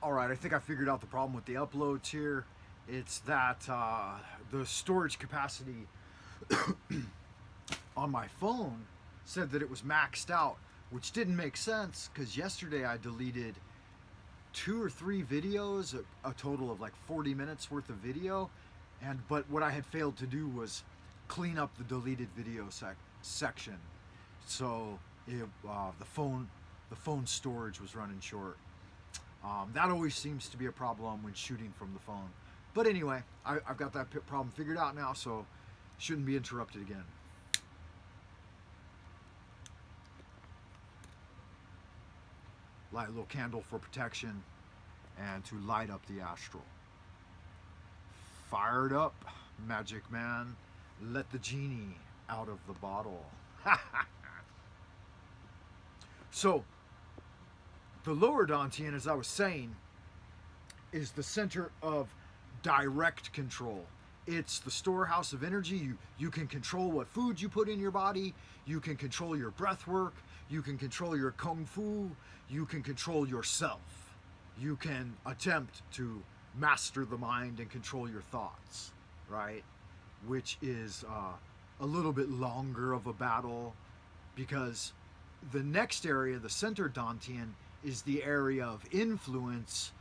Alright, I think I figured out the problem with the uploads here. It's that the storage capacity on my phone said that it was maxed out, which didn't make sense because yesterday I deleted 2 or 3 videos, a total of like 40 minutes worth of video. But what I had failed to do was clean up the deleted video section. So the phone storage was running short. That always seems to be a problem when shooting from the phone. But anyway, I've got that problem figured out now, so shouldn't be interrupted again. Light a little candle for protection and to light up the astral. Fired up, magic man. Let the genie out of the bottle. So, the lower Dantian, as I was saying, is the center of direct control. It's the storehouse of energy. You can control what food you put in your body. You can control your breath work. You can control your kung fu. You can control yourself. You can attempt to master the mind and control your thoughts, right? Which is a little bit longer of a battle, because the next area, the center Dantian, is the area of influence,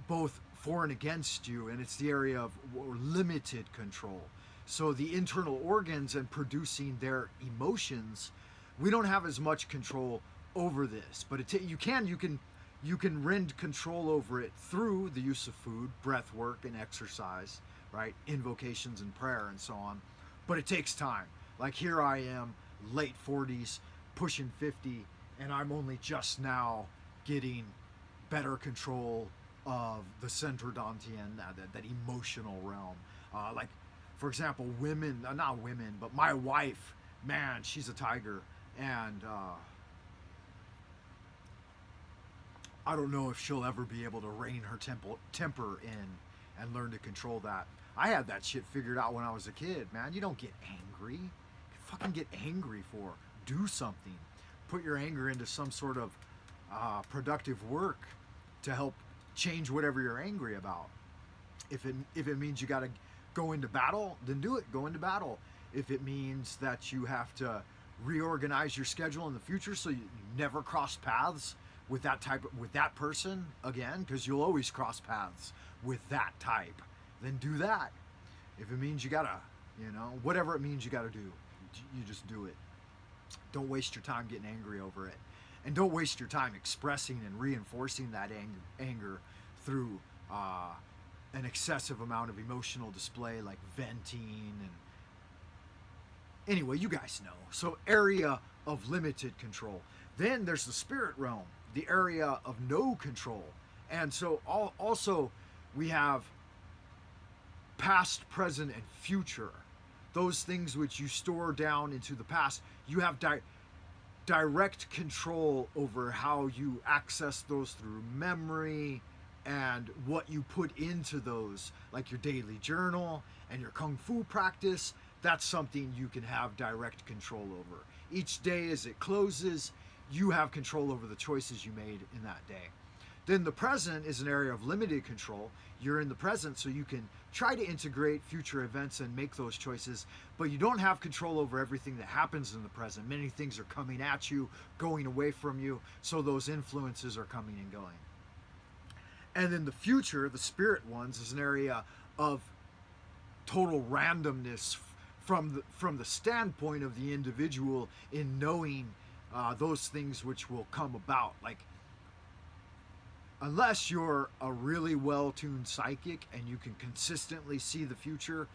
both for and against you, and it's the area of limited control. So the internal organs and producing their emotions, we don't have as much control over this, but you can rend control over it through the use of food, breath work, and exercise, right? Invocations and prayer and so on. But it takes time. Like here I am, late 40s, pushing 50, and I'm only just now getting better control of the center Dantian, that emotional realm. Like, for example, not women, but my wife, man, she's a tiger. And I don't know if she'll ever be able to rein her temper in and learn to control that. I had that shit figured out when I was a kid, man. You don't get angry. You fucking get angry for. Do something. Put your anger into some sort of productive work to help change whatever you're angry about. If it means you got to go into battle, then do it. Go into battle. If it means that you have to reorganize your schedule in the future so you never cross paths with that person again, because you'll always cross paths with that type, then do that. If it means you gotta, whatever it means you gotta do, you just do it. Don't waste your time getting angry over it. And don't waste your time expressing and reinforcing that anger through an excessive amount of emotional display, like venting. And anyway, you guys know. So, area of limited control. Then there's the spirit realm, the area of no control. And so also we have past, present, and future. Those things which you store down into the past, you have direct control over how you access those through memory and what you put into those, like your daily journal and your kung fu practice. That's something you can have direct control over. Each day as it closes, you have control over the choices you made in that day. Then the present is an area of limited control. You're in the present, so you can try to integrate future events and make those choices, but you don't have control over everything that happens in the present. Many things are coming at you, going away from you, so those influences are coming and going. And then the future, the spirit ones, is an area of total randomness from the standpoint of the individual in knowing those things which will come about. Like, unless you're a really well-tuned psychic and you can consistently see the future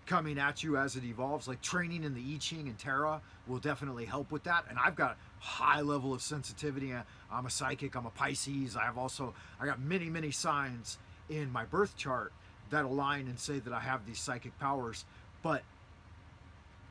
coming at you as it evolves, like training in the I Ching and Tarot will definitely help with that. And I've got a high level of sensitivity. I'm a psychic. I'm a Pisces. I got many signs in my birth chart that align and say that I have these psychic powers. But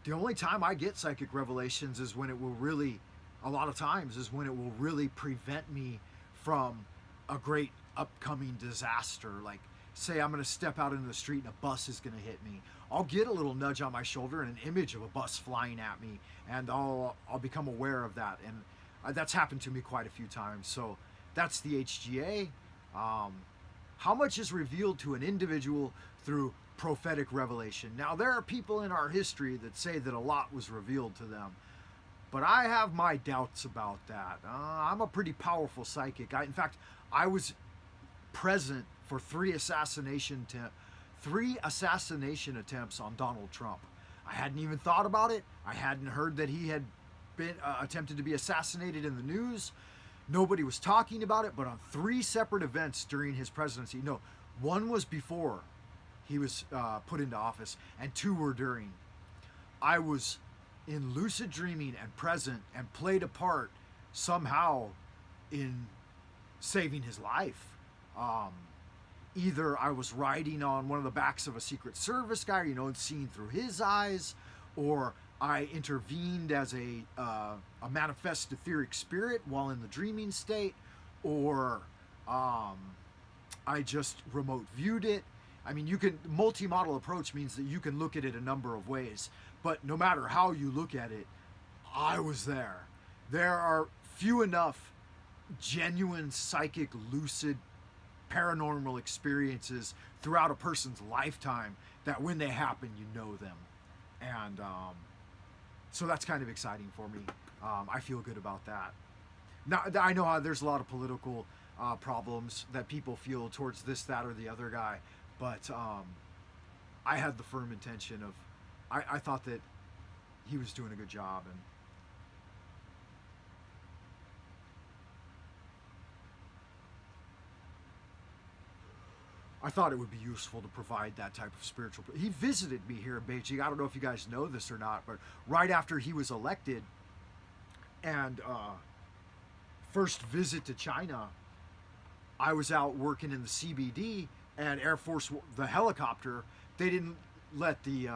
the only time I get psychic revelations is when it will really, a lot of times, is when it will really prevent me from a great upcoming disaster. Like, say I'm going to step out into the street and a bus is going to hit me. I'll get a little nudge on my shoulder and an image of a bus flying at me, and I'll become aware of that. And that's happened to me quite a few times. So that's the HGA. Um, how much is revealed to an individual through prophetic revelation? Now, there are people in our history that say that a lot was revealed to them, but I have my doubts about that. I'm a pretty powerful psychic. In fact, I was present for three assassination attempts on Donald Trump. I hadn't even thought about it. I hadn't heard that he had been attempted to be assassinated in the news. Nobody was talking about it, but on three separate events during his presidency, no, one was before he was put into office, and two were during. I was in lucid dreaming and present and played a part somehow in saving his life. Either I was riding on one of the backs of a Secret Service guy, and seeing through his eyes, or I intervened as a manifest etheric spirit while in the dreaming state, or I just remote viewed it. I mean, multi-model approach means that you can look at it a number of ways, but no matter how you look at it, I was there. There are few enough genuine psychic, lucid, paranormal experiences throughout a person's lifetime that when they happen, you know them. And so that's kind of exciting for me. I feel good about that. Now, I know how there's a lot of political problems that people feel towards this, that, or the other guy, but I had the firm intention of, I thought that he was doing a good job, and I thought it would be useful to provide that type of spiritual. He visited me here in Beijing. I don't know if you guys know this or not, but right after he was elected, and first visit to China, I was out working in the CBD, and Air Force, the helicopter, they didn't let the.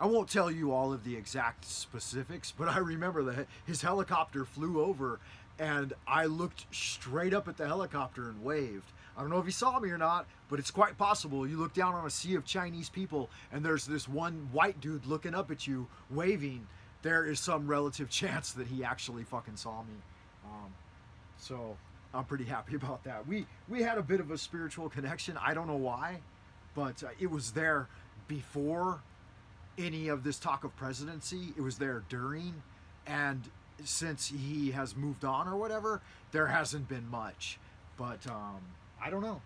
I won't tell you all of the exact specifics, but I remember that his helicopter flew over, and I looked straight up at the helicopter and waved. I don't know if he saw me or not, but it's quite possible. You look down on a sea of Chinese people, and there's this one white dude looking up at you, waving. There is some relative chance that he actually fucking saw me. So I'm pretty happy about that. We had a bit of a spiritual connection. I don't know why, but it was there before any of this talk of presidency. It was there during, and since he has moved on or whatever, there hasn't been much. But I don't know.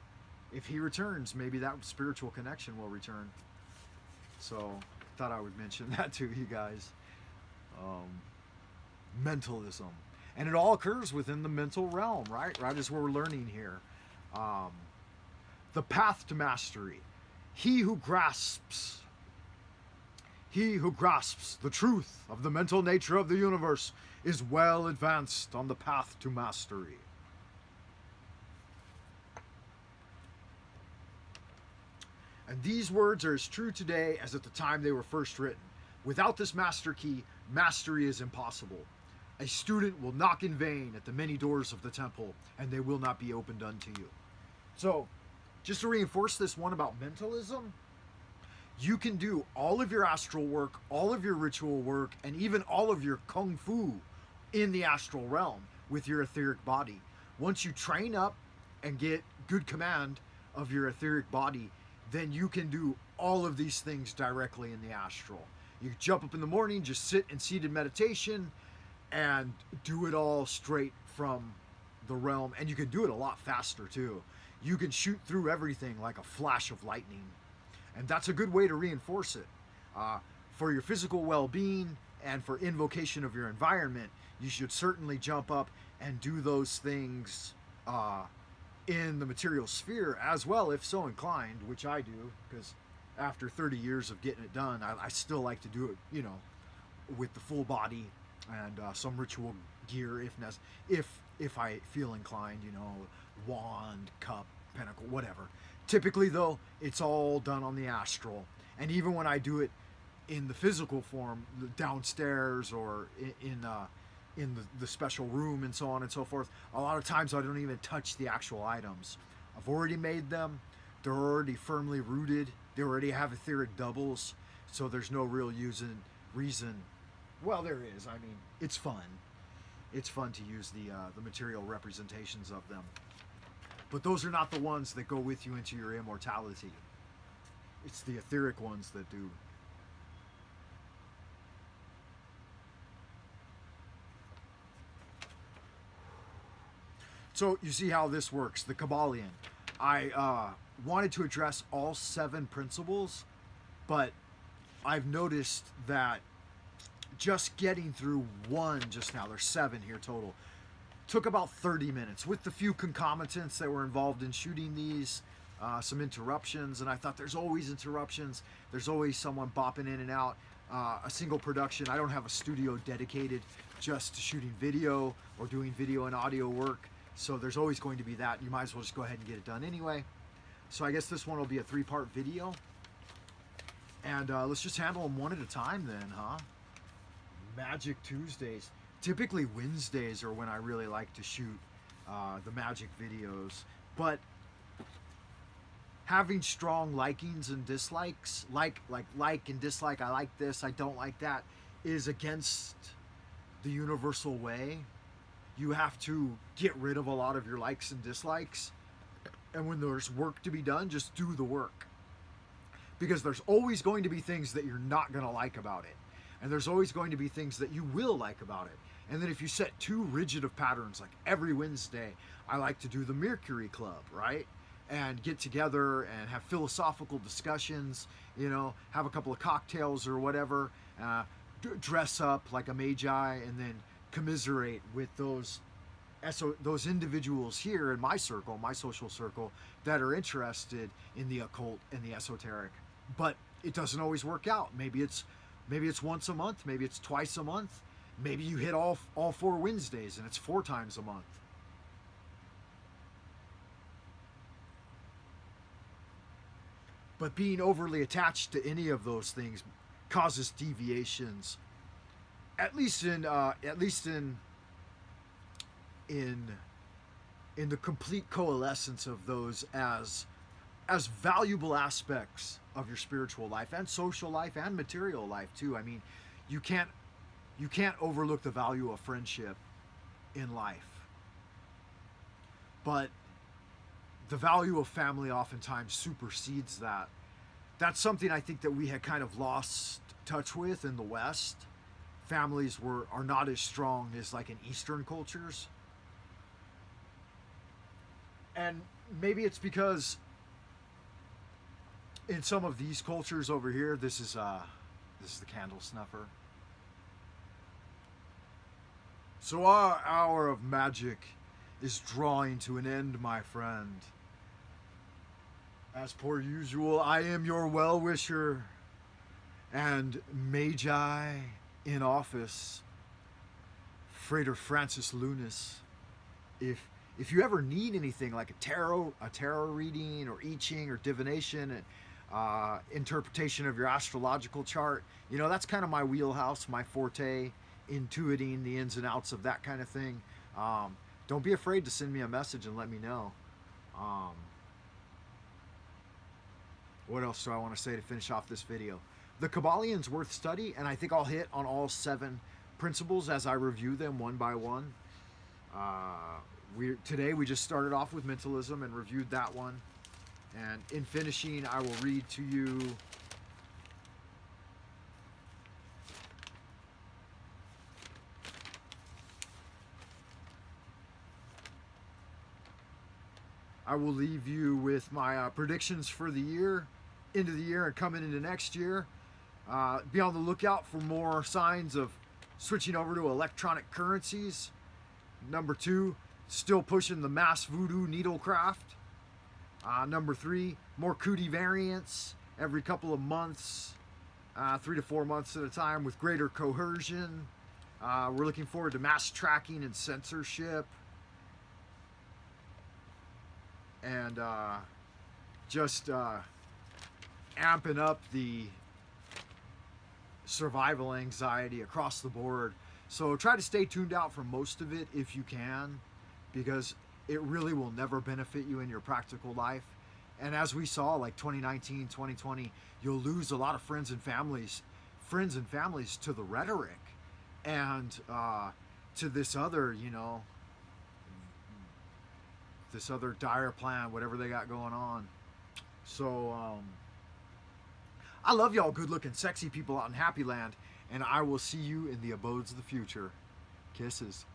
If he returns, maybe that spiritual connection will return. So thought I would mention that to you guys. Mentalism. And it all occurs within the mental realm, right? Right as we're learning here. The path to mastery. He who grasps the truth of the mental nature of the universe is well advanced on the path to mastery. And these words are as true today as at the time they were first written. Without this master key, mastery is impossible. A student will knock in vain at the many doors of the temple, and they will not be opened unto you. So, just to reinforce this one about mentalism, you can do all of your astral work, all of your ritual work, and even all of your kung fu in the astral realm with your etheric body. Once you train up and get good command of your etheric body, then you can do all of these things directly in the astral. You jump up in the morning, just sit in seated meditation, and do it all straight from the realm. And you can do it a lot faster too. You can shoot through everything like a flash of lightning. And that's a good way to reinforce it. For your physical well-being and for invocation of your environment, you should certainly jump up and do those things in the material sphere as well, if so inclined, which I do, because after 30 years of getting it done, I still like to do it, with the full body and some ritual gear if I feel inclined, wand, cup, pentacle, whatever. Typically, though, it's all done on the astral. And even when I do it in the physical form, downstairs or in the special room and so on and so forth, a lot of times I don't even touch the actual items. I've already made them. They're already firmly rooted. They already have etheric doubles. So there's no real reason. Well, there is. I mean, it's fun. it's fun to use the material representations of them. But those are not the ones that go with you into your immortality. It's the etheric ones that do. So you see how this works. The Kabbalion. I wanted to address all 7 principles, but I've noticed that just getting through one just now, there's 7 here total, took about 30 minutes with the few concomitants that were involved in shooting these, some interruptions, and I thought there's always interruptions, there's always someone bopping in and out. A single production, I don't have a studio dedicated just to shooting video or doing video and audio work, so there's always going to be that. You might as well just go ahead and get it done anyway. So I guess this one will be a 3-part video, and let's just handle them one at a time then, huh? Magic Tuesdays. Typically Wednesdays are when I really like to shoot the magic videos, but having strong likings and dislikes, like and dislike, I like this, I don't like that, is against the universal way. You have to get rid of a lot of your likes and dislikes, and when there's work to be done, just do the work, because there's always going to be things that you're not going to like about it, and there's always going to be things that you will like about it. And then if you set too rigid of patterns, like every Wednesday I like to do the Mercury Club, right, and get together and have philosophical discussions, you know, have a couple of cocktails or whatever, dress up like a magi, and then commiserate with those individuals here in my circle, my social circle, that are interested in the occult and the esoteric. But it doesn't always work out. Maybe it's once a month, maybe it's twice a month, maybe you hit all 4 Wednesdays and it's 4 times a month. But being overly attached to any of those things causes deviations, at least in the complete coalescence of those as valuable aspects of your spiritual life and social life and material life too. I mean, you can't overlook the value of friendship in life, but the value of family oftentimes supersedes that. That's something I think that we had kind of lost touch with in the West. Families are not as strong as like in Eastern cultures. And maybe it's because in some of these cultures over here, this is the candle snuffer. So our hour of magic is drawing to an end, my friend. As per usual, I am your well-wisher and magi in office, Frater Francis Lunis. If you ever need anything like a tarot reading or I Ching or divination and interpretation of your astrological chart, you know, that's kind of my wheelhouse, my forte, intuiting the ins and outs of that kind of thing. Don't be afraid to send me a message and let me know. What else do I want to say to finish off this video? The Kybalion's worth study, and I think I'll hit on all 7 principles as I review them one by one. Today we just started off with mentalism and reviewed that one. And in finishing, I will read to you I will leave you with my predictions for the year, into the year and coming into next year. Be on the lookout for more signs of switching over to electronic currencies. Number 2, still pushing the mass voodoo needlecraft. Number 3, more cootie variants every couple of months, 3 to 4 months at a time with greater coercion. We're looking forward to mass tracking and censorship. And just amping up the survival anxiety across the board. So try to stay tuned out for most of it if you can, because it really will never benefit you in your practical life. And as we saw, like 2019, 2020, you'll lose a lot of friends and families to the rhetoric. And to this other, you know, this other dire plan, whatever they got going on. So, I love y'all good looking, sexy people out in Happy Land, and I will see you in the abodes of the future. Kisses.